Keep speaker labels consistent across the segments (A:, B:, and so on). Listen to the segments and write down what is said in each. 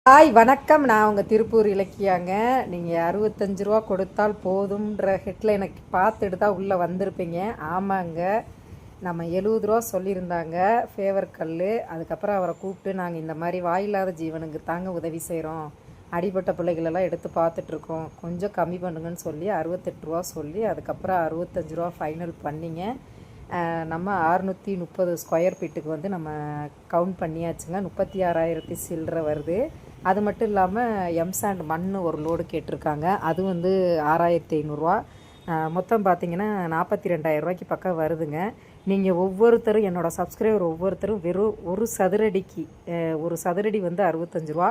A: Hi வணக்கம். நான் உங்கள் திருப்பூர் இலக்கியாங்க. நீங்கள் 65 ரூபா கொடுத்தால் போதும்ன்ற ஹெட்லைனை பார்த்துட்டு தான் உள்ளே வந்திருப்பீங்க. ஆமாங்க, நம்ம 70 ரூபா சொல்லியிருந்தாங்க ஃபேவர் கல். அதுக்கப்புறம் அவரை கூப்பிட்டு நாங்கள் இந்த மாதிரி வாயில்லாத ஜீவனுக்கு தாங்க உதவி செய்கிறோம், அடிப்பட்ட பிள்ளைகளெல்லாம் எடுத்து பார்த்துட்ருக்கோம், கொஞ்சம் கம்மி பண்ணுங்கன்னு சொல்லி 68 ரூபா சொல்லி அதுக்கப்புறம் 65 ரூபா ஃபைனல் பண்ணிங்க. நம்ம 630 ஸ்கொயர் ஃபீட்டுக்கு வந்து நம்ம கவுண்ட் பண்ணியாச்சுங்க. 36,000 சில்லரை வருது. அது மட்டும் இல்லாமல் எம்சாண்ட் மண் ஒரு லோடு கேட்டிருக்காங்க, அது வந்து 6,500 ரூபா. மொத்தம் பார்த்திங்கன்னா 42,000 பக்கம் வருதுங்க. நீங்கள் ஒவ்வொருத்தரும் என்னோடய சப்ஸ்கிரைபர் ஒவ்வொருத்தரும் வெறும் ஒரு சதுரடி வந்து 65 ரூபா.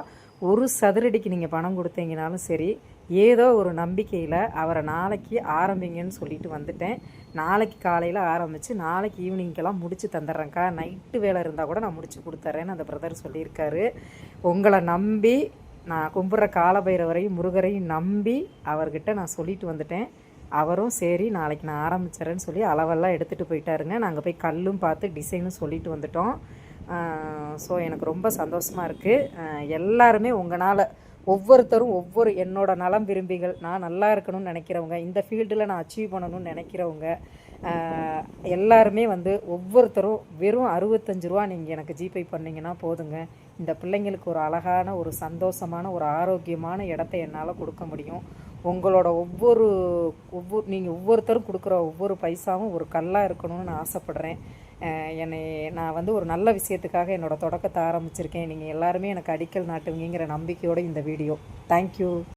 A: ஒரு சதுரடிக்கு நீங்கள் பணம் கொடுத்தீங்கனாலும் சரி, ஏதோ ஒரு நம்பிக்கையில் அவரை நாளைக்கு ஆரம்பிங்கன்னு சொல்லிட்டு வந்துட்டேன். நாளைக்கு காலையில் ஆரம்பித்து நாளைக்கு ஈவினிங்கெல்லாம் முடித்து தந்துடுறேங்க்கா, நைட்டு வேலை இருந்தால் கூட நான் முடித்து கொடுத்துட்றேன்னு அந்த பிரதர் சொல்லியிருக்காரு. உங்களை நம்பி நான் கும்பிட்ற காலபைரவரையும் முருகரையும் நம்பி அவர்கிட்ட நான் சொல்லிட்டு வந்துட்டேன். அவரும் சரி நாளைக்கு நான் ஆரம்பிச்சிட்றேன்னு சொல்லி அளவெல்லாம் எடுத்துகிட்டு போயிட்டாருங்க. நாங்கள் போய் கல்லும் பார்த்து டிசைனும் சொல்லிட்டு வந்துட்டோம். ஸோ எனக்கு ரொம்ப சந்தோஷமாக இருக்குது. எல்லாருமே உங்களால் ஒவ்வொருத்தரும் என்னோட நலம் விரும்பிகள், நான் நல்லா இருக்கணும்னு நினைக்கிறவங்க, இந்த ஃபீல்டில் நான் அச்சீவ் பண்ணணும்னு நினைக்கிறவங்க எல்லாருமே வந்து ஒவ்வொருத்தரும் வெறும் 65 ரூபா நீங்கள் எனக்கு ஜிபே பண்ணிங்கன்னா போதுங்க. இந்த பிள்ளைங்களுக்கு ஒரு அழகான ஒரு சந்தோஷமான ஒரு ஆரோக்கியமான இடத்த என்னால் கொடுக்க முடியும். உங்களோட நீங்கள் ஒவ்வொருத்தரும் கொடுக்குற ஒவ்வொரு பைசாவும் ஒரு கல்லாக இருக்கணும்னு நான் ஆசைப்பட்றேன். நான் வந்து ஒரு நல்ல விஷயத்துக்காக என்னோடய தொடக்கத்தை ஆரம்பிச்சிருக்கேன். நீங்கள் எல்லாருமே எனக்கு அடிக்கல் நாட்டுவீங்கிற நம்பிக்கையோடு இந்த வீடியோ. தேங்க்யூ.